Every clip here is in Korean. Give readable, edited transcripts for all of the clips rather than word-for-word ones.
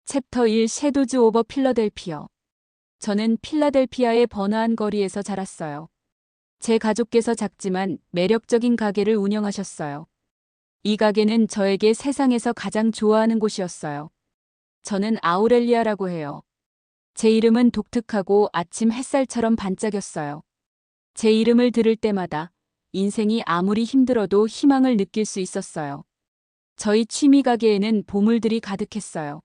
챕터 1 섀도즈 오버 필라델피아. 저는 필라델피아의 번화한 거리에서 자랐어요. 제 가족께서 작지만 매력적인 가게를 운영하셨어요. 이 가게는 저에게 세상에서 가장 좋아하는 곳이었어요. 저는 아우렐리아라고 해요. 제 이름은 독특하고 아침 햇살처럼 반짝였어요. 제 이름을 들을 때마다 인생이 아무리 힘들어도 희망을 느낄 수 있었어요. 저희 취미 가게에는 보물들이 가득했어요.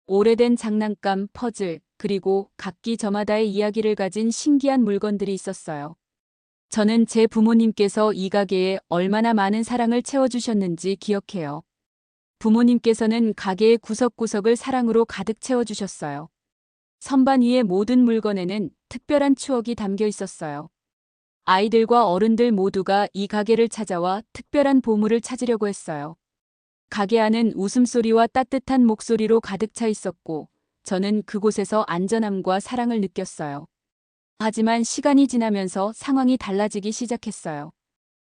오래된 장난감, 퍼즐, 그리고 각기 저마다의 이야기를 가진 신기한 물건들이 있었어요. 저는 제 부모님께서 이 가게에 얼마나 많은 사랑을 채워주셨는지 기억해요. 부모님께서는 가게의 구석구석을 사랑으로 가득 채워주셨어요. 선반 위의 모든 물건에는 특별한 추억이 담겨 있었어요. 아이들과 어른들 모두가 이 가게를 찾아와 특별한 보물을 찾으려고 했어요. 가게 안은 웃음소리와 따뜻한 목소리로 가득 차 있었고, 저는 그곳에서 안전함과 사랑을 느꼈어요. 하지만 시간이 지나면서 상황이 달라지기 시작했어요.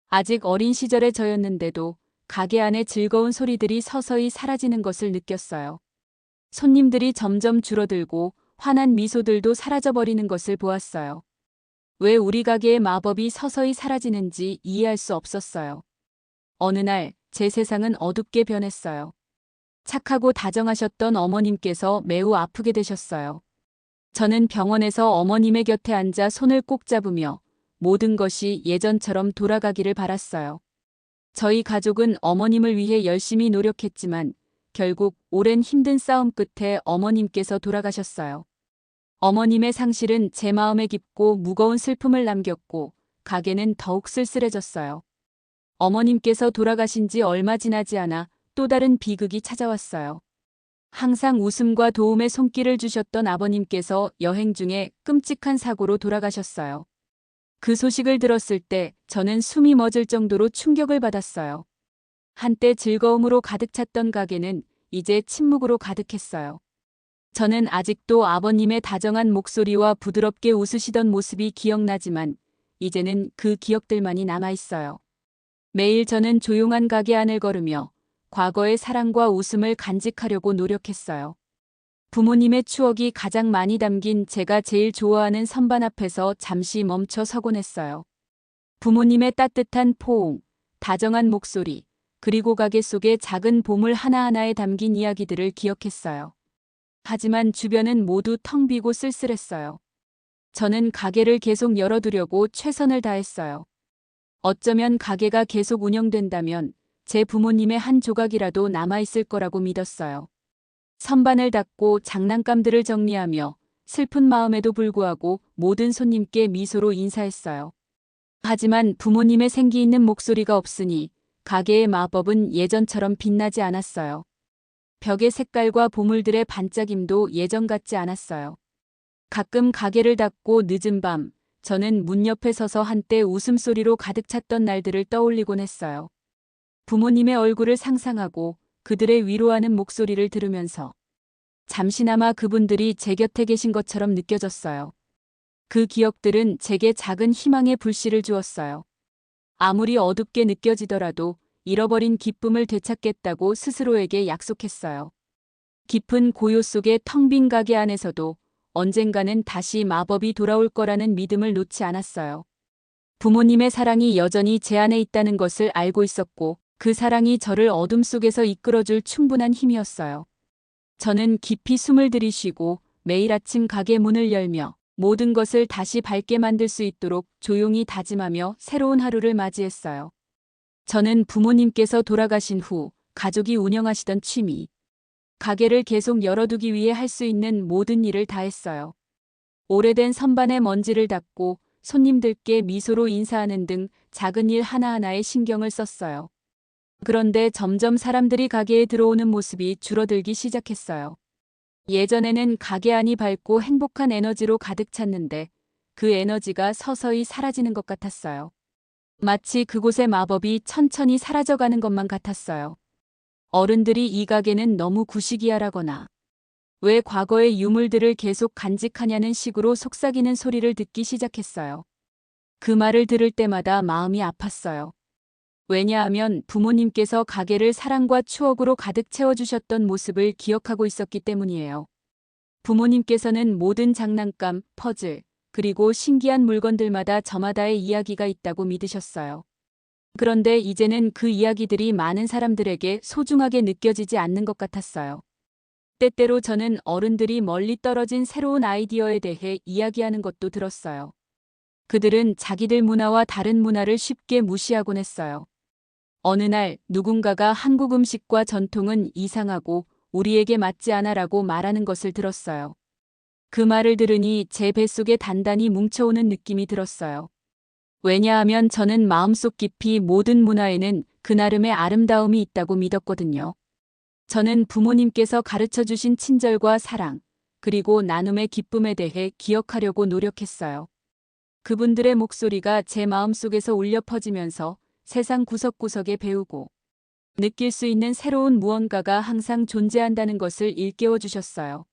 아직 어린 시절의 저였는데도 가게 안의 즐거운 소리들이 서서히 사라지는 것을 느꼈어요. 손님들이 점점 줄어들고 환한 미소들도 사라져버리는 것을 보았어요. 왜 우리 가게의 마법이 서서히 사라지는지 이해할 수 없었어요. 어느 날 제 세상은 어둡게 변했어요. 착하고 다정하셨던 어머님께서 매우 아프게 되셨어요. 저는 병원에서 어머님의 곁에 앉아 손을 꼭 잡으며 모든 것이 예전처럼 돌아가기를 바랐어요. 저희 가족은 어머님을 위해 열심히 노력했지만 결국 오랜 힘든 싸움 끝에 어머님께서 돌아가셨어요. 어머님의 상실은 제 마음에 깊고 무거운 슬픔을 남겼고 가게는 더욱 쓸쓸해졌어요. 어머님께서 돌아가신 지 얼마 지나지 않아 또 다른 비극이 찾아왔어요. 항상 웃음과 도움의 손길을 주셨던 아버님께서 여행 중에 끔찍한 사고로 돌아가셨어요. 그 소식을 들었을 때 저는 숨이 멎을 정도로 충격을 받았어요. 한때 즐거움으로 가득 찼던 가게는 이제 침묵으로 가득했어요. 저는 아직도 아버님의 다정한 목소리와 부드럽게 웃으시던 모습이 기억나지만 이제는 그 기억들만이 남아있어요. 매일 저는 조용한 가게 안을 걸으며 과거의 사랑과 웃음을 간직하려고 노력했어요. 부모님의 추억이 가장 많이 담긴 제가 제일 좋아하는 선반 앞에서 잠시 멈춰 서곤 했어요. 부모님의 따뜻한 포옹, 다정한 목소리, 그리고 가게 속의 작은 보물 하나하나에 담긴 이야기들을 기억했어요. 하지만 주변은 모두 텅 비고 쓸쓸했어요. 저는 가게를 계속 열어두려고 최선을 다했어요. 어쩌면 가게가 계속 운영된다면 제 부모님의 한 조각이라도 남아있을 거라고 믿었어요. 선반을 닫고 장난감들을 정리하며 슬픈 마음에도 불구하고 모든 손님께 미소로 인사했어요. 하지만 부모님의 생기 있는 목소리가 없으니 가게의 마법은 예전처럼 빛나지 않았어요. 벽의 색깔과 보물들의 반짝임도 예전 같지 않았어요. 가끔 가게를 닫고 늦은 밤, 저는 문 옆에 서서 한때 웃음소리로 가득 찼던 날들을 떠올리곤 했어요. 부모님의 얼굴을 상상하고 그들의 위로하는 목소리를 들으면서 잠시나마 그분들이 제 곁에 계신 것처럼 느껴졌어요. 그 기억들은 제게 작은 희망의 불씨를 주었어요. 아무리 어둡게 느껴지더라도 잃어버린 기쁨을 되찾겠다고 스스로에게 약속했어요. 깊은 고요 속의 텅 빈 가게 안에서도 언젠가는 다시 마법이 돌아올 거라는 믿음을 놓지 않았어요. 부모님의 사랑이 여전히 제 안에 있다는 것을 알고 있었고 그 사랑이 저를 어둠 속에서 이끌어줄 충분한 힘이었어요. 저는 깊이 숨을 들이쉬고 매일 아침 가게 문을 열며 모든 것을 다시 밝게 만들 수 있도록 조용히 다짐하며 새로운 하루를 맞이했어요. 저는 부모님께서 돌아가신 후 가족이 운영하시던 취미, 가게를 계속 열어두기 위해 할 수 있는 모든 일을 다했어요. 오래된 선반에 먼지를 닦고 손님들께 미소로 인사하는 등 작은 일 하나하나에 신경을 썼어요. 그런데 점점 사람들이 가게에 들어오는 모습이 줄어들기 시작했어요. 예전에는 가게 안이 밝고 행복한 에너지로 가득 찼는데 그 에너지가 서서히 사라지는 것 같았어요. 마치 그곳의 마법이 천천히 사라져가는 것만 같았어요. 어른들이 이 가게는 너무 구시기하라거나 왜 과거의 유물들을 계속 간직하냐는 식으로 속삭이는 소리를 듣기 시작했어요. 그 말을 들을 때마다 마음이 아팠어요. 왜냐하면 부모님께서 가게를 사랑과 추억으로 가득 채워주셨던 모습을 기억하고 있었기 때문이에요. 부모님께서는 모든 장난감, 퍼즐, 그리고 신기한 물건들마다 저마다의 이야기가 있다고 믿으셨어요. 그런데 이제는 그 이야기들이 많은 사람들에게 소중하게 느껴지지 않는 것 같았어요. 때때로 저는 어른들이 멀리 떨어진 새로운 아이디어에 대해 이야기하는 것도 들었어요. 그들은 자기들 문화와 다른 문화를 쉽게 무시하곤 했어요. 어느 날 누군가가 한국 음식과 전통은 이상하고 우리에게 맞지 않아라고 말하는 것을 들었어요. 그 말을 들으니 제 뱃속에 단단히 뭉쳐오는 느낌이 들었어요. 왜냐하면 저는 마음속 깊이 모든 문화에는 그 나름의 아름다움이 있다고 믿었거든요. 저는 부모님께서 가르쳐 주신 친절과 사랑, 그리고 나눔의 기쁨에 대해 기억하려고 노력했어요. 그분들의 목소리가 제 마음속에서 울려 퍼지면서 세상 구석구석에 배우고 느낄 수 있는 새로운 무언가가 항상 존재한다는 것을 일깨워 주셨어요.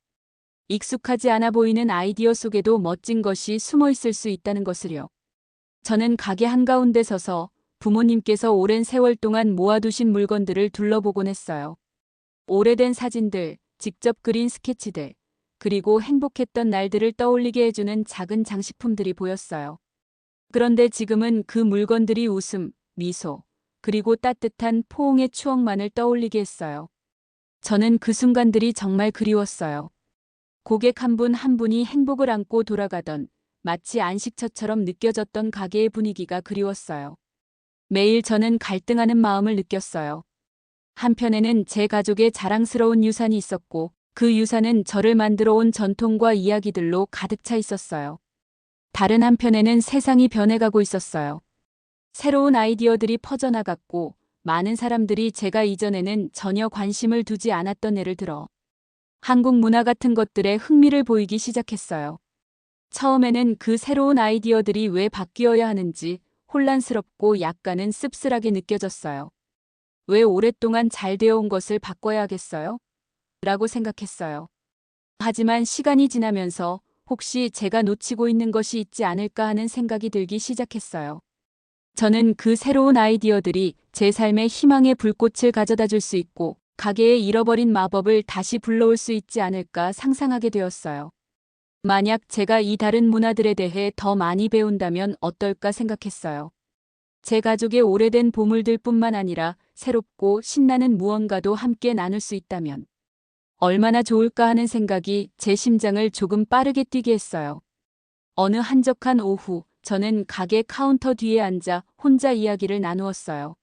익숙하지 않아 보이는 아이디어 속에도 멋진 것이 숨어 있을 수 있다는 것을요. 저는 가게 한가운데 서서 부모님께서 오랜 세월 동안 모아두신 물건들을 둘러보곤 했어요. 오래된 사진들, 직접 그린 스케치들, 그리고 행복했던 날들을 떠올리게 해주는 작은 장식품들이 보였어요. 그런데 지금은 그 물건들이 웃음, 미소, 그리고 따뜻한 포옹의 추억만을 떠올리게 했어요. 저는 그 순간들이 정말 그리웠어요. 고객 한 분 한 분이 행복을 안고 돌아가던 마치 안식처처럼 느껴졌던 가게의 분위기가 그리웠어요. 매일 저는 갈등하는 마음을 느꼈어요. 한편에는 제 가족의 자랑스러운 유산이 있었고 그 유산은 저를 만들어 온 전통과 이야기들로 가득 차 있었어요. 다른 한편에는 세상이 변해가고 있었어요. 새로운 아이디어들이 퍼져나갔고 많은 사람들이 제가 이전에는 전혀 관심을 두지 않았던 예를 들어 한국 문화 같은 것들에 흥미를 보이기 시작했어요. 처음에는 그 새로운 아이디어들이 왜 바뀌어야 하는지 혼란스럽고 약간은 씁쓸하게 느껴졌어요. 왜 오랫동안 잘 되어 온 것을 바꿔야 하겠어요? 라고 생각했어요. 하지만 시간이 지나면서 혹시 제가 놓치고 있는 것이 있지 않을까 하는 생각이 들기 시작했어요. 저는 그 새로운 아이디어들이 제 삶의 희망의 불꽃을 가져다 줄 수 있고 가게의 잃어버린 마법을 다시 불러올 수 있지 않을까 상상하게 되었어요. 만약 제가 이 다른 문화들에 대해 더 많이 배운다면 어떨까 생각했어요. 제 가족의 오래된 보물들 뿐만 아니라 새롭고 신나는 무언가도 함께 나눌 수 있다면 얼마나 좋을까 하는 생각이 제 심장을 조금 빠르게 뛰게 했어요. 어느 한적한 오후, 저는 가게 카운터 뒤에 앉아 혼자 이야기를 나누었어요.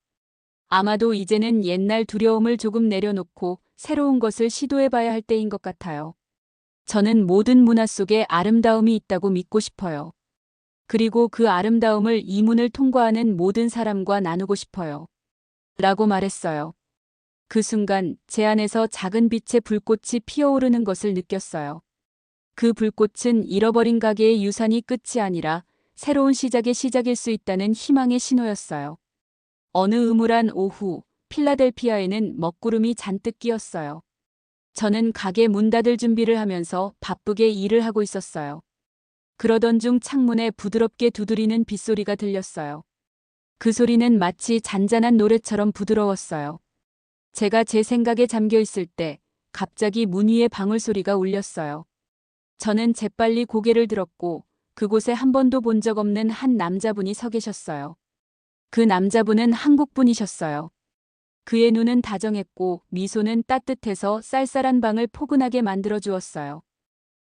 아마도 이제는 옛날 두려움을 조금 내려놓고 새로운 것을 시도해봐야 할 때인 것 같아요. 저는 모든 문화 속에 아름다움이 있다고 믿고 싶어요. 그리고 그 아름다움을 이 문을 통과하는 모든 사람과 나누고 싶어요. 라고 말했어요. 그 순간 제 안에서 작은 빛의 불꽃이 피어오르는 것을 느꼈어요. 그 불꽃은 잃어버린 가게의 유산이 끝이 아니라 새로운 시작의 시작일 수 있다는 희망의 신호였어요. 어느 음울한 오후, 필라델피아에는 먹구름이 잔뜩 끼었어요. 저는 가게 문 닫을 준비를 하면서 바쁘게 일을 하고 있었어요. 그러던 중 창문에 부드럽게 두드리는 빗소리가 들렸어요. 그 소리는 마치 잔잔한 노래처럼 부드러웠어요. 제가 제 생각에 잠겨 있을 때 갑자기 문 위에 방울소리가 울렸어요. 저는 재빨리 고개를 들었고 그곳에 한 번도 본 적 없는 한 남자분이 서 계셨어요. 그 남자분은 한국분이셨어요. 그의 눈은 다정했고 미소는 따뜻해서 쌀쌀한 방을 포근하게 만들어 주었어요.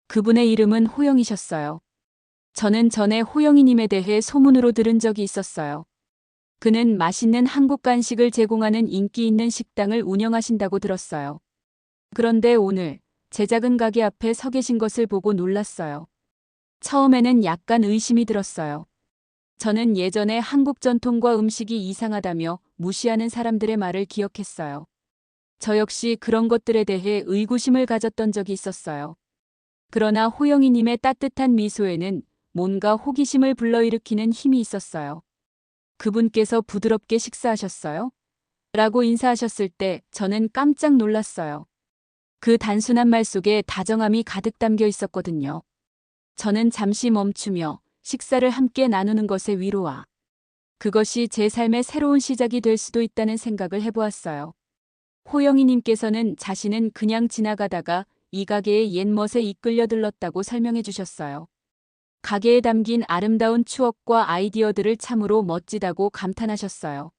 그분의 이름은 호영이셨어요. 저는 전에 호영이님에 대해 소문으로 들은 적이 있었어요. 그는 맛있는 한국 간식을 제공하는 인기 있는 식당을 운영하신다고 들었어요. 그런데 오늘 제 작은 가게 앞에 서 계신 것을 보고 놀랐어요. 처음에는 약간 의심이 들었어요. 저는 예전에 한국 전통과 음식이 이상하다며 무시하는 사람들의 말을 기억했어요. 저 역시 그런 것들에 대해 의구심을 가졌던 적이 있었어요. 그러나 호영이님의 따뜻한 미소에는 뭔가 호기심을 불러일으키는 힘이 있었어요. 그분께서 부드럽게 식사하셨어요? 라고 인사하셨을 때 저는 깜짝 놀랐어요. 그 단순한 말 속에 다정함이 가득 담겨 있었거든요. 저는 잠시 멈추며 식사를 함께 나누는 것의 위로와 그것이 제 삶의 새로운 시작이 될 수도 있다는 생각을 해보았어요. 호영이님께서는 자신은 그냥 지나가다가 이 가게의 옛멋에 이끌려 들렀다고 설명해 주셨어요. 가게에 담긴 아름다운 추억과 아이디어들을 참으로 멋지다고 감탄하셨어요.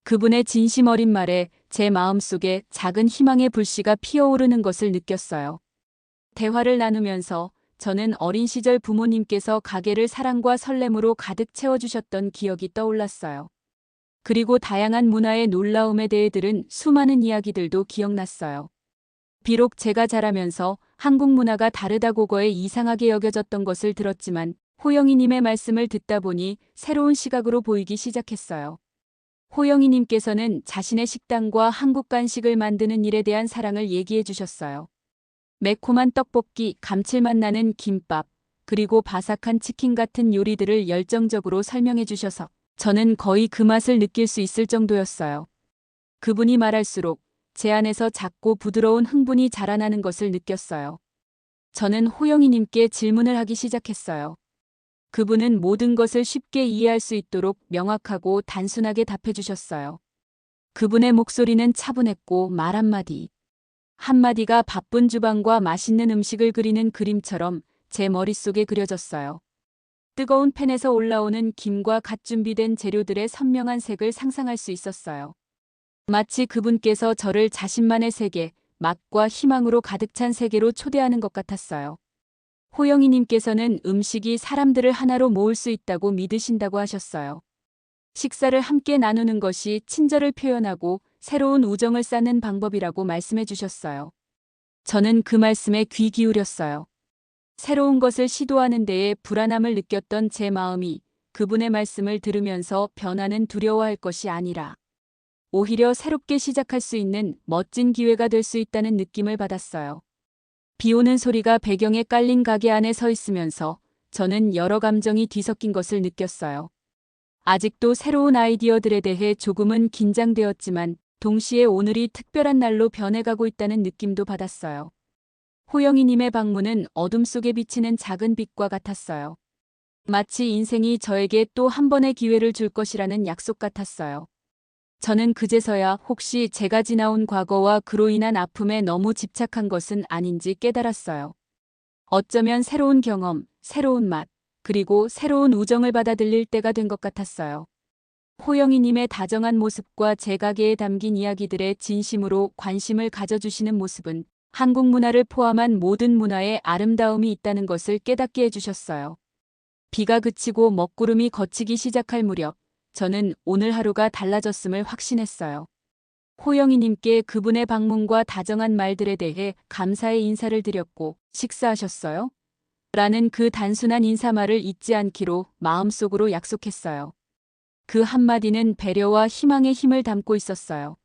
그분의 진심 어린 말에 제 마음속에 작은 희망의 불씨가 피어오르는 것을 느꼈어요. 대화를 나누면서 저는 어린 시절 부모님께서 가게를 사랑과 설렘으로 가득 채워주셨던 기억이 떠올랐어요. 그리고 다양한 문화의 놀라움에 대해 들은 수많은 이야기들도 기억났어요. 비록 제가 자라면서 한국 문화가 다르다고거에 이상하게 여겨졌던 것을 들었지만 호영이님의 말씀을 듣다 보니 새로운 시각으로 보이기 시작했어요. 호영이님께서는 자신의 식당과 한국 간식을 만드는 일에 대한 사랑을 얘기해 주셨어요. 매콤한 떡볶이, 감칠맛 나는 김밥, 그리고 바삭한 치킨 같은 요리들을 열정적으로 설명해 주셔서 저는 거의 그 맛을 느낄 수 있을 정도였어요. 그분이 말할수록 제 안에서 작고 부드러운 흥분이 자라나는 것을 느꼈어요. 저는 호영이님께 질문을 하기 시작했어요. 그분은 모든 것을 쉽게 이해할 수 있도록 명확하고 단순하게 답해 주셨어요. 그분의 목소리는 차분했고 말 한마디가 바쁜 주방과 맛있는 음식을 그리는 그림처럼 제 머릿속에 그려졌어요. 뜨거운 팬에서 올라오는 김과 갓 준비된 재료들의 선명한 색을 상상할 수 있었어요. 마치 그분께서 저를 자신만의 세계, 맛과 희망으로 가득 찬 세계로 초대하는 것 같았어요. 호영이님께서는 음식이 사람들을 하나로 모을 수 있다고 믿으신다고 하셨어요. 식사를 함께 나누는 것이 친절을 표현하고 새로운 우정을 쌓는 방법이라고 말씀해 주셨어요. 저는 그 말씀에 귀 기울였어요. 새로운 것을 시도하는 데에 불안함을 느꼈던 제 마음이 그분의 말씀을 들으면서 변화는 두려워할 것이 아니라 오히려 새롭게 시작할 수 있는 멋진 기회가 될 수 있다는 느낌을 받았어요. 비 오는 소리가 배경에 깔린 가게 안에 서 있으면서 저는 여러 감정이 뒤섞인 것을 느꼈어요. 아직도 새로운 아이디어들에 대해 조금은 긴장되었지만 동시에 오늘이 특별한 날로 변해가고 있다는 느낌도 받았어요. 호영이님의 방문은 어둠 속에 비치는 작은 빛과 같았어요. 마치 인생이 저에게 또 한 번의 기회를 줄 것이라는 약속 같았어요. 저는 그제서야 혹시 제가 지나온 과거와 그로 인한 아픔에 너무 집착한 것은 아닌지 깨달았어요. 어쩌면 새로운 경험, 새로운 맛, 그리고 새로운 우정을 받아들일 때가 된 것 같았어요. 호영이님의 다정한 모습과 제 가게에 담긴 이야기들에 진심으로 관심을 가져주시는 모습은 한국 문화를 포함한 모든 문화에 아름다움이 있다는 것을 깨닫게 해주셨어요. 비가 그치고 먹구름이 걷히기 시작할 무렵 저는 오늘 하루가 달라졌음을 확신했어요. 호영이님께 그분의 방문과 다정한 말들에 대해 감사의 인사를 드렸고 식사하셨어요? 라는 그 단순한 인사말을 잊지 않기로 마음속으로 약속했어요. 그 한마디는 배려와 희망의 힘을 담고 있었어요.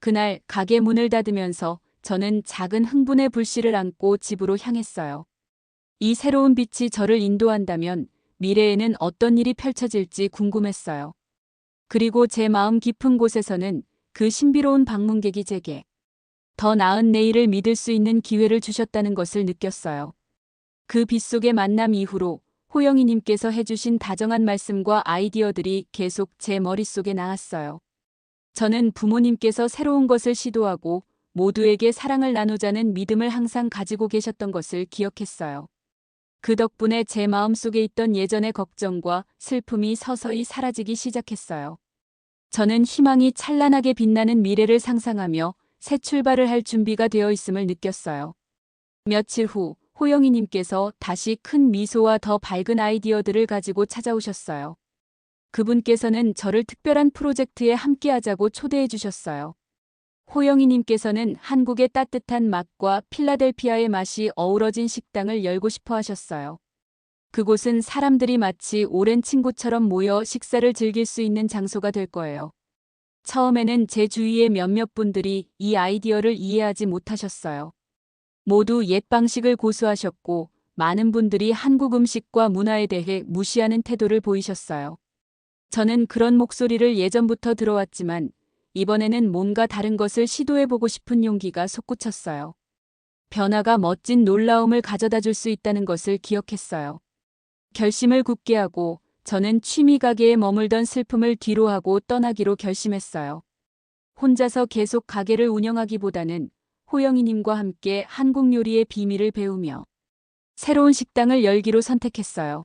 그날 가게 문을 닫으면서 저는 작은 흥분의 불씨를 안고 집으로 향했어요. 이 새로운 빛이 저를 인도한다면 미래에는 어떤 일이 펼쳐질지 궁금했어요. 그리고 제 마음 깊은 곳에서는 그 신비로운 방문객이 제게 더 나은 내일을 믿을 수 있는 기회를 주셨다는 것을 느꼈어요. 그 빛 속의 만남 이후로 호영이님께서 해주신 다정한 말씀과 아이디어들이 계속 제 머릿속에 나왔어요. 저는 부모님께서 새로운 것을 시도하고 모두에게 사랑을 나누자는 믿음을 항상 가지고 계셨던 것을 기억했어요. 그 덕분에 제 마음속에 있던 예전의 걱정과 슬픔이 서서히 사라지기 시작했어요. 저는 희망이 찬란하게 빛나는 미래를 상상하며 새 출발을 할 준비가 되어 있음을 느꼈어요. 며칠 후 호영이님께서 다시 큰 미소와 더 밝은 아이디어들을 가지고 찾아오셨어요. 그분께서는 저를 특별한 프로젝트에 함께하자고 초대해 주셨어요. 호영이님께서는 한국의 따뜻한 맛과 필라델피아의 맛이 어우러진 식당을 열고 싶어 하셨어요. 그곳은 사람들이 마치 오랜 친구처럼 모여 식사를 즐길 수 있는 장소가 될 거예요. 처음에는 제 주위의 몇몇 분들이 이 아이디어를 이해하지 못하셨어요. 모두 옛 방식을 고수하셨고 많은 분들이 한국 음식과 문화에 대해 무시하는 태도를 보이셨어요. 저는 그런 목소리를 예전부터 들어왔지만 이번에는 뭔가 다른 것을 시도해보고 싶은 용기가 솟구쳤어요. 변화가 멋진 놀라움을 가져다 줄 수 있다는 것을 기억했어요. 결심을 굳게 하고 저는 취미 가게에 머물던 슬픔을 뒤로하고 떠나기로 결심했어요. 혼자서 계속 가게를 운영하기보다는 호영이님과 함께 한국 요리의 비밀을 배우며 새로운 식당을 열기로 선택했어요.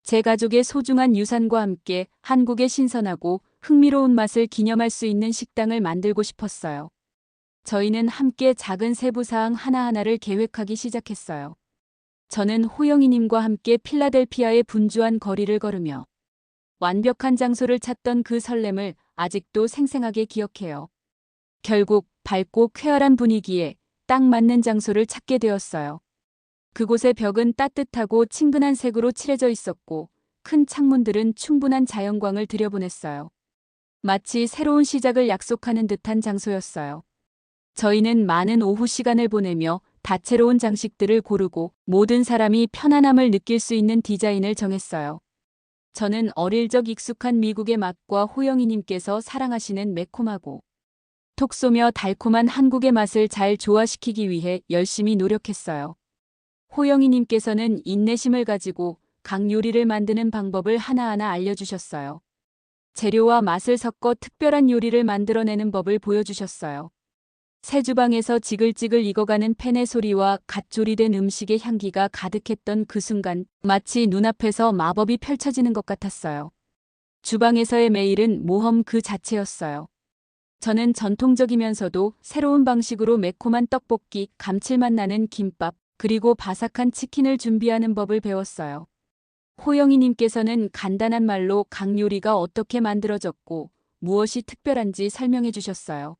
제 가족의 소중한 유산과 함께 한국의 신선하고 흥미로운 맛을 기념할 수 있는 식당을 만들고 싶었어요. 저희는 함께 작은 세부사항 하나하나를 계획하기 시작했어요. 저는 호영이님과 함께 필라델피아의 분주한 거리를 걸으며 완벽한 장소를 찾던 그 설렘을 아직도 생생하게 기억해요. 결국 밝고 쾌활한 분위기에 딱 맞는 장소를 찾게 되었어요. 그곳의 벽은 따뜻하고 친근한 색으로 칠해져 있었고 큰 창문들은 충분한 자연광을 들여보냈어요. 마치 새로운 시작을 약속하는 듯한 장소였어요. 저희는 많은 오후 시간을 보내며 다채로운 장식들을 고르고 모든 사람이 편안함을 느낄 수 있는 디자인을 정했어요. 저는 어릴 적 익숙한 미국의 맛과 호영이님께서 사랑하시는 매콤하고 톡 쏘며 달콤한 한국의 맛을 잘 조화시키기 위해 열심히 노력했어요. 호영이님께서는 인내심을 가지고 각 요리를 만드는 방법을 하나하나 알려주셨어요. 재료와 맛을 섞어 특별한 요리를 만들어내는 법을 보여주셨어요. 새 주방에서 지글지글 익어가는 팬의 소리와 갓 조리된 음식의 향기가 가득했던 그 순간 마치 눈앞에서 마법이 펼쳐지는 것 같았어요. 주방에서의 매일은 모험 그 자체였어요. 저는 전통적이면서도 새로운 방식으로 매콤한 떡볶이, 감칠맛 나는 김밥, 그리고 바삭한 치킨을 준비하는 법을 배웠어요. 호영이님께서는 간단한 말로 각 요리가 어떻게 만들어졌고 무엇이 특별한지 설명해 주셨어요.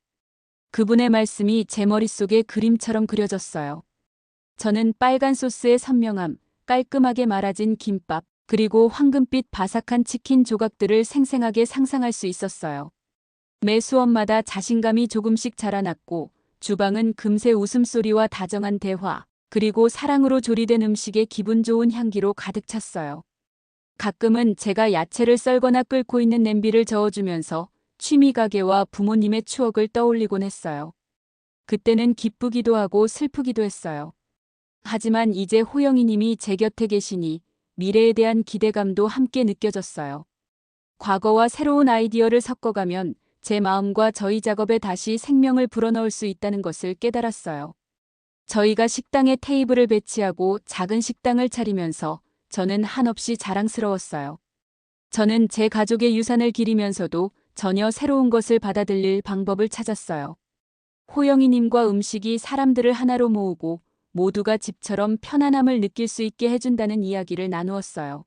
그분의 말씀이 제 머릿속에 그림처럼 그려졌어요. 저는 빨간 소스의 선명함, 깔끔하게 말아진 김밥, 그리고 황금빛 바삭한 치킨 조각들을 생생하게 상상할 수 있었어요. 매 수업마다 자신감이 조금씩 자라났고 주방은 금세 웃음소리와 다정한 대화, 그리고 사랑으로 조리된 음식의 기분 좋은 향기로 가득 찼어요. 가끔은 제가 야채를 썰거나 끓고 있는 냄비를 저어주면서 취미 가게와 부모님의 추억을 떠올리곤 했어요. 그때는 기쁘기도 하고 슬프기도 했어요. 하지만 이제 호영이님이 제 곁에 계시니 미래에 대한 기대감도 함께 느껴졌어요. 과거와 새로운 아이디어를 섞어가면 제 마음과 저희 작업에 다시 생명을 불어넣을 수 있다는 것을 깨달았어요. 저희가 식당에 테이블을 배치하고 작은 식당을 차리면서 저는 한없이 자랑스러웠어요. 저는 제 가족의 유산을 기리면서도 전혀 새로운 것을 받아들일 방법을 찾았어요. 호영이님과 음식이 사람들을 하나로 모으고 모두가 집처럼 편안함을 느낄 수 있게 해준다는 이야기를 나누었어요.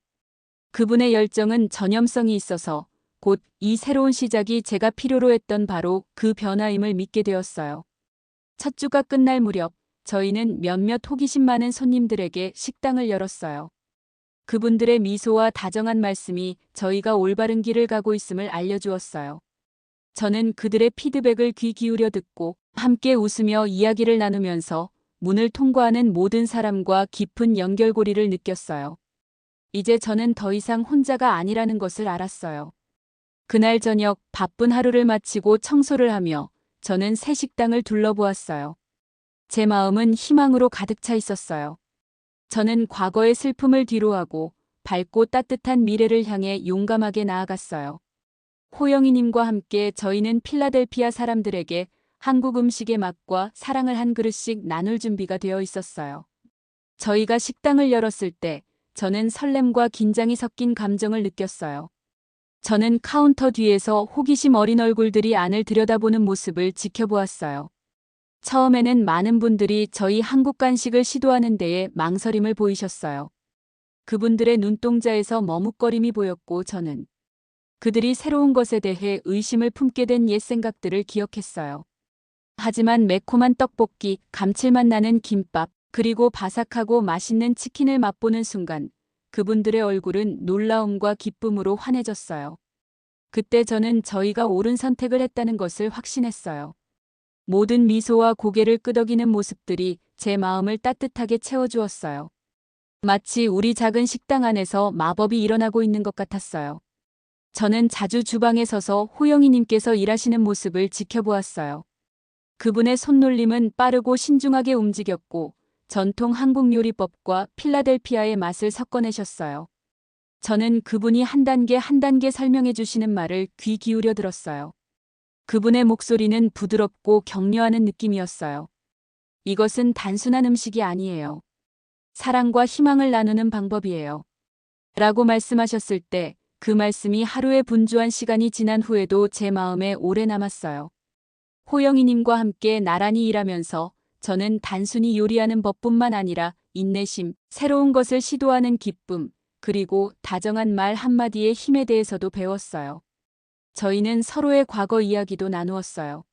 그분의 열정은 전염성이 있어서 곧 이 새로운 시작이 제가 필요로 했던 바로 그 변화임을 믿게 되었어요. 첫 주가 끝날 무렵 저희는 몇몇 호기심 많은 손님들에게 식당을 열었어요. 그분들의 미소와 다정한 말씀이 저희가 올바른 길을 가고 있음을 알려주었어요. 저는 그들의 피드백을 귀 기울여 듣고 함께 웃으며 이야기를 나누면서 문을 통과하는 모든 사람과 깊은 연결고리를 느꼈어요. 이제 저는 더 이상 혼자가 아니라는 것을 알았어요. 그날 저녁 바쁜 하루를 마치고 청소를 하며 저는 새 식당을 둘러보았어요. 제 마음은 희망으로 가득 차 있었어요. 저는 과거의 슬픔을 뒤로하고 밝고 따뜻한 미래를 향해 용감하게 나아갔어요. 호영이님과 함께 저희는 필라델피아 사람들에게 한국 음식의 맛과 사랑을 한 그릇씩 나눌 준비가 되어 있었어요. 저희가 식당을 열었을 때 저는 설렘과 긴장이 섞인 감정을 느꼈어요. 저는 카운터 뒤에서 호기심 어린 얼굴들이 안을 들여다보는 모습을 지켜보았어요. 처음에는 많은 분들이 저희 한국 간식을 시도하는 데에 망설임을 보이셨어요. 그분들의 눈동자에서 머뭇거림이 보였고 저는 그들이 새로운 것에 대해 의심을 품게 된 옛 생각들을 기억했어요. 하지만 매콤한 떡볶이, 감칠맛 나는 김밥, 그리고 바삭하고 맛있는 치킨을 맛보는 순간 그분들의 얼굴은 놀라움과 기쁨으로 환해졌어요. 그때 저는 저희가 옳은 선택을 했다는 것을 확신했어요. 모든 미소와 고개를 끄덕이는 모습들이 제 마음을 따뜻하게 채워주었어요. 마치 우리 작은 식당 안에서 마법이 일어나고 있는 것 같았어요. 저는 자주 주방에 서서 호영이님께서 일하시는 모습을 지켜보았어요. 그분의 손놀림은 빠르고 신중하게 움직였고 전통 한국 요리법과 필라델피아의 맛을 섞어내셨어요. 저는 그분이 한 단계 한 단계 설명해 주시는 말을 귀 기울여 들었어요. 그분의 목소리는 부드럽고 격려하는 느낌이었어요. 이것은 단순한 음식이 아니에요. 사랑과 희망을 나누는 방법이에요. 라고 말씀하셨을 때 그 말씀이 하루의 분주한 시간이 지난 후에도 제 마음에 오래 남았어요. 호영이님과 함께 나란히 일하면서 저는 단순히 요리하는 법뿐만 아니라 인내심, 새로운 것을 시도하는 기쁨, 그리고 다정한 말 한마디의 힘에 대해서도 배웠어요. 저희는 서로의 과거 이야기도 나누었어요.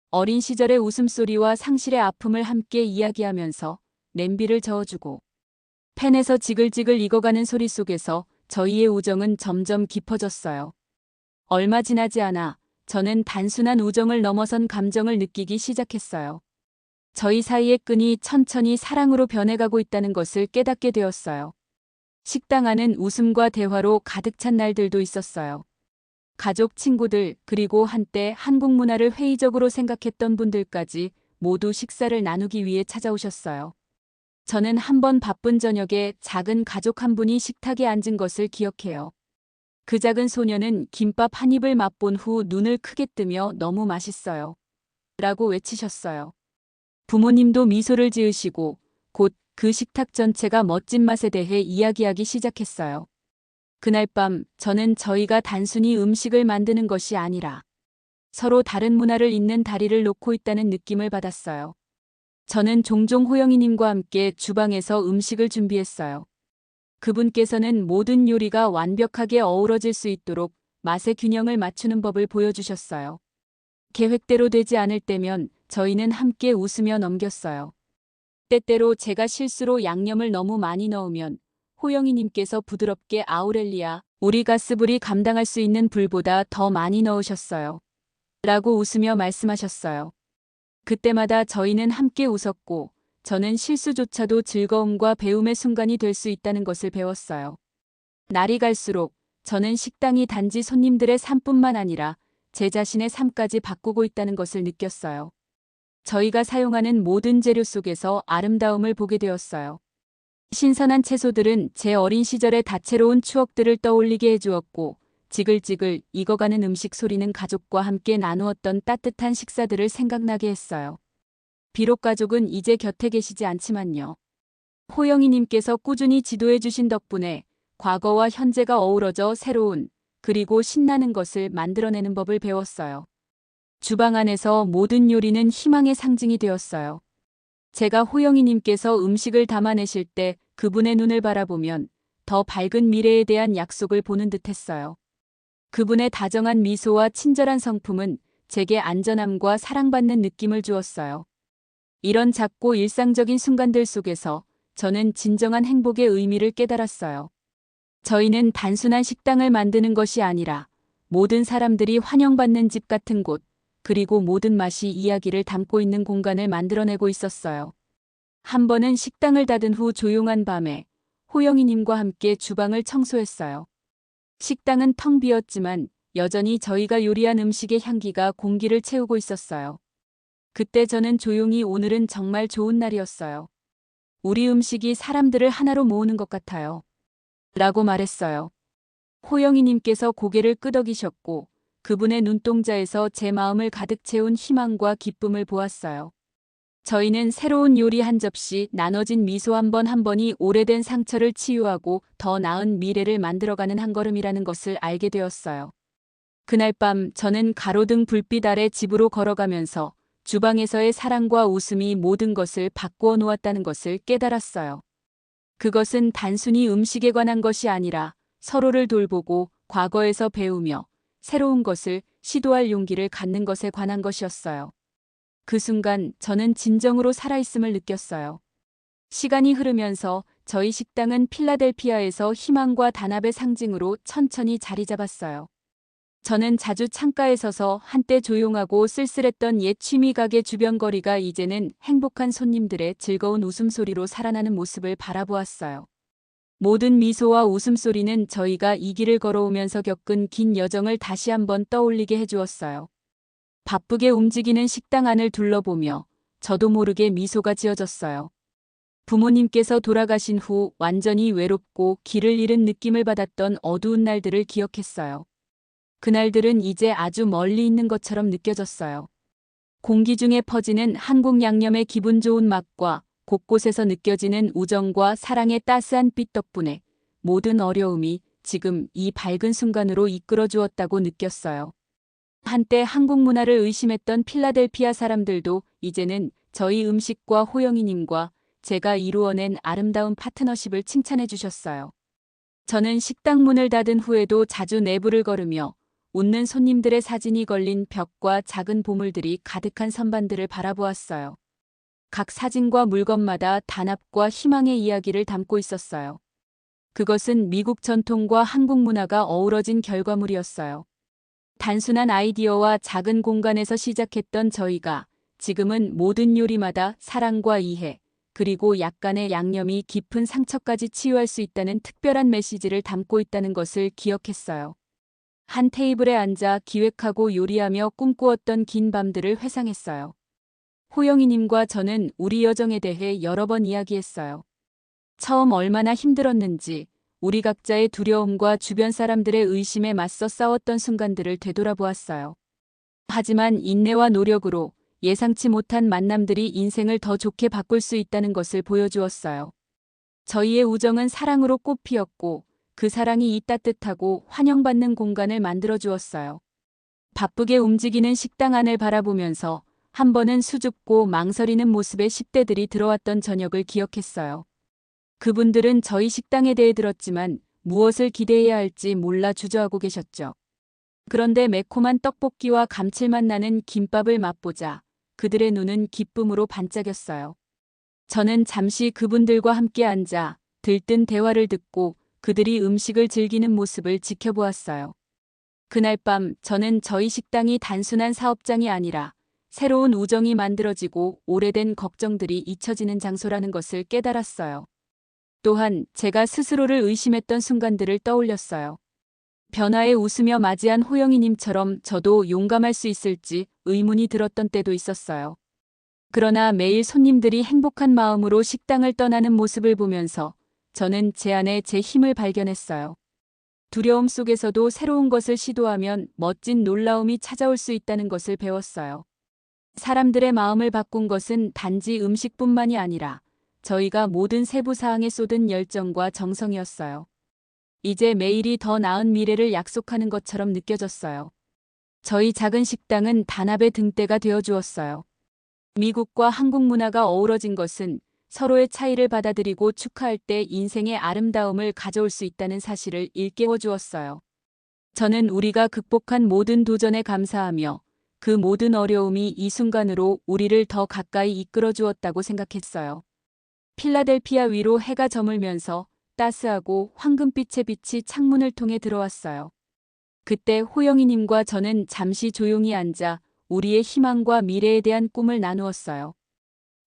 어린 시절의 웃음소리와 상실의 아픔을 함께 이야기하면서 냄비를 저어주고 팬에서 지글지글 익어가는 소리 속에서 저희의 우정은 점점 깊어졌어요. 얼마 지나지 않아 저는 단순한 우정을 넘어선 감정을 느끼기 시작했어요. 저희 사이의 끈이 천천히 사랑으로 변해가고 있다는 것을 깨닫게 되었어요. 식당 안은 웃음과 대화로 가득 찬 날들도 있었어요. 가족, 친구들, 그리고 한때 한국 문화를 회의적으로 생각했던 분들까지 모두 식사를 나누기 위해 찾아오셨어요. 저는 한 번 바쁜 저녁에 작은 가족 한 분이 식탁에 앉은 것을 기억해요. 그 작은 소녀는 김밥 한 입을 맛본 후 눈을 크게 뜨며 너무 맛있어요. 라고 외치셨어요. 부모님도 미소를 지으시고 곧 그 식탁 전체가 멋진 맛에 대해 이야기하기 시작했어요. 그날 밤 저는 저희가 단순히 음식을 만드는 것이 아니라 서로 다른 문화를 잇는 다리를 놓고 있다는 느낌을 받았어요. 저는 종종 호영이님과 함께 주방에서 음식을 준비했어요. 그분께서는 모든 요리가 완벽하게 어우러질 수 있도록 맛의 균형을 맞추는 법을 보여주셨어요. 계획대로 되지 않을 때면 저희는 함께 웃으며 넘겼어요. 때때로 제가 실수로 양념을 너무 많이 넣으면 호영이님께서 부드럽게 아우렐리아, 우리 가스불이 감당할 수 있는 불보다 더 많이 넣으셨어요. 라고 웃으며 말씀하셨어요. 그때마다 저희는 함께 웃었고 저는 실수조차도 즐거움과 배움의 순간이 될 수 있다는 것을 배웠어요. 날이 갈수록 저는 식당이 단지 손님들의 삶뿐만 아니라 제 자신의 삶까지 바꾸고 있다는 것을 느꼈어요. 저희가 사용하는 모든 재료 속에서 아름다움을 보게 되었어요. 신선한 채소들은 제 어린 시절의 다채로운 추억들을 떠올리게 해주었고 지글지글 익어가는 음식 소리는 가족과 함께 나누었던 따뜻한 식사들을 생각나게 했어요. 비록 가족은 이제 곁에 계시지 않지만요. 호영이님께서 꾸준히 지도해 주신 덕분에 과거와 현재가 어우러져 새로운 그리고 신나는 것을 만들어내는 법을 배웠어요. 주방 안에서 모든 요리는 희망의 상징이 되었어요. 제가 호영이님께서 음식을 담아내실 때 그분의 눈을 바라보면 더 밝은 미래에 대한 약속을 보는 듯했어요. 그분의 다정한 미소와 친절한 성품은 제게 안전함과 사랑받는 느낌을 주었어요. 이런 작고 일상적인 순간들 속에서 저는 진정한 행복의 의미를 깨달았어요. 저희는 단순한 식당을 만드는 것이 아니라 모든 사람들이 환영받는 집 같은 곳, 그리고 모든 맛이 이야기를 담고 있는 공간을 만들어내고 있었어요. 한 번은 식당을 닫은 후 조용한 밤에 호영이님과 함께 주방을 청소했어요. 식당은 텅 비었지만 여전히 저희가 요리한 음식의 향기가 공기를 채우고 있었어요. 그때 저는 조용히 오늘은 정말 좋은 날이었어요. 우리 음식이 사람들을 하나로 모으는 것 같아요. 라고 말했어요. 호영이님께서 고개를 끄덕이셨고 그분의 눈동자에서 제 마음을 가득 채운 희망과 기쁨을 보았어요. 저희는 새로운 요리 한 접시, 나눠진 미소 한 번 한 번이 오래된 상처를 치유하고 더 나은 미래를 만들어가는 한 걸음이라는 것을 알게 되었어요. 그날 밤 저는 가로등 불빛 아래 집으로 걸어가면서 주방에서의 사랑과 웃음이 모든 것을 바꾸어 놓았다는 것을 깨달았어요. 그것은 단순히 음식에 관한 것이 아니라 서로를 돌보고 과거에서 배우며 새로운 것을 시도할 용기를 갖는 것에 관한 것이었어요. 그 순간 저는 진정으로 살아있음을 느꼈어요. 시간이 흐르면서 저희 식당은 필라델피아에서 희망과 단합의 상징으로 천천히 자리 잡았어요. 저는 자주 창가에 서서 한때 조용하고 쓸쓸했던 옛 취미 가게 주변 거리가 이제는 행복한 손님들의 즐거운 웃음소리로 살아나는 모습을 바라보았어요. 모든 미소와 웃음소리는 저희가 이 길을 걸어오면서 겪은 긴 여정을 다시 한번 떠올리게 해주었어요. 바쁘게 움직이는 식당 안을 둘러보며 저도 모르게 미소가 지어졌어요. 부모님께서 돌아가신 후 완전히 외롭고 길을 잃은 느낌을 받았던 어두운 날들을 기억했어요. 그날들은 이제 아주 멀리 있는 것처럼 느껴졌어요. 공기 중에 퍼지는 한국 양념의 기분 좋은 맛과 곳곳에서 느껴지는 우정과 사랑의 따스한 빛 덕분에 모든 어려움이 지금 이 밝은 순간으로 이끌어 주었다고 느꼈어요. 한때 한국 문화를 의심했던 필라델피아 사람들도 이제는 저희 음식과 호영이님과 제가 이루어낸 아름다운 파트너십을 칭찬해 주셨어요. 저는 식당 문을 닫은 후에도 자주 내부를 걸으며 웃는 손님들의 사진이 걸린 벽과 작은 보물들이 가득한 선반들을 바라보았어요. 각 사진과 물건마다 단합과 희망의 이야기를 담고 있었어요. 그것은 미국 전통과 한국 문화가 어우러진 결과물이었어요. 단순한 아이디어와 작은 공간에서 시작했던 저희가 지금은 모든 요리마다 사랑과 이해, 그리고 약간의 양념이 깊은 상처까지 치유할 수 있다는 특별한 메시지를 담고 있다는 것을 기억했어요. 한 테이블에 앉아 기획하고 요리하며 꿈꾸었던 긴 밤들을 회상했어요. 호영이님과 저는 우리 여정에 대해 여러 번 이야기했어요. 처음 얼마나 힘들었는지, 우리 각자의 두려움과 주변 사람들의 의심에 맞서 싸웠던 순간들을 되돌아보았어요. 하지만 인내와 노력으로 예상치 못한 만남들이 인생을 더 좋게 바꿀 수 있다는 것을 보여주었어요. 저희의 우정은 사랑으로 꽃피었고 그 사랑이 이 따뜻하고 환영받는 공간을 만들어 주었어요. 바쁘게 움직이는 식당 안을 바라보면서 한 번은 수줍고 망설이는 모습의 10대들이 들어왔던 저녁을 기억했어요. 그분들은 저희 식당에 대해 들었지만 무엇을 기대해야 할지 몰라 주저하고 계셨죠. 그런데 매콤한 떡볶이와 감칠맛 나는 김밥을 맛보자 그들의 눈은 기쁨으로 반짝였어요. 저는 잠시 그분들과 함께 앉아 들뜬 대화를 듣고 그들이 음식을 즐기는 모습을 지켜보았어요. 그날 밤 저는 저희 식당이 단순한 사업장이 아니라 새로운 우정이 만들어지고 오래된 걱정들이 잊혀지는 장소라는 것을 깨달았어요. 또한 제가 스스로를 의심했던 순간들을 떠올렸어요. 변화에 웃으며 맞이한 호영이님처럼 저도 용감할 수 있을지 의문이 들었던 때도 있었어요. 그러나 매일 손님들이 행복한 마음으로 식당을 떠나는 모습을 보면서 저는 제 안에 제 힘을 발견했어요. 두려움 속에서도 새로운 것을 시도하면 멋진 놀라움이 찾아올 수 있다는 것을 배웠어요. 사람들의 마음을 바꾼 것은 단지 음식뿐만이 아니라 저희가 모든 세부 사항에 쏟은 열정과 정성이었어요. 이제 매일이 더 나은 미래를 약속하는 것처럼 느껴졌어요. 저희 작은 식당은 단합의 등대가 되어 주었어요. 미국과 한국 문화가 어우러진 것은 서로의 차이를 받아들이고 축하할 때 인생의 아름다움을 가져올 수 있다는 사실을 일깨워 주었어요. 저는 우리가 극복한 모든 도전에 감사하며 그 모든 어려움이 이 순간으로 우리를 더 가까이 이끌어 주었다고 생각했어요. 필라델피아 위로 해가 저물면서 따스하고 황금빛의 빛이 창문을 통해 들어왔어요. 그때 호영이님과 저는 잠시 조용히 앉아 우리의 희망과 미래에 대한 꿈을 나누었어요.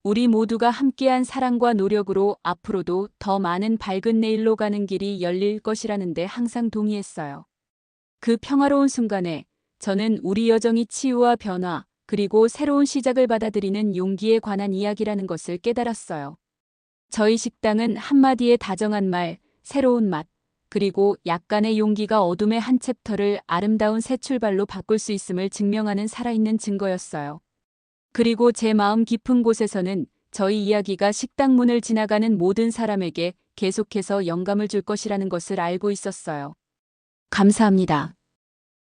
우리 모두가 함께한 사랑과 노력으로 앞으로도 더 많은 밝은 내일로 가는 길이 열릴 것이라는 데 항상 동의했어요. 그 평화로운 순간에 저는 우리 여정이 치유와 변화, 그리고 새로운 시작을 받아들이는 용기에 관한 이야기라는 것을 깨달았어요. 저희 식당은 한마디의 다정한 말, 새로운 맛, 그리고 약간의 용기가 어둠의 한 챕터를 아름다운 새 출발로 바꿀 수 있음을 증명하는 살아있는 증거였어요. 그리고 제 마음 깊은 곳에서는 저희 이야기가 식당 문을 지나가는 모든 사람에게 계속해서 영감을 줄 것이라는 것을 알고 있었어요. 감사합니다.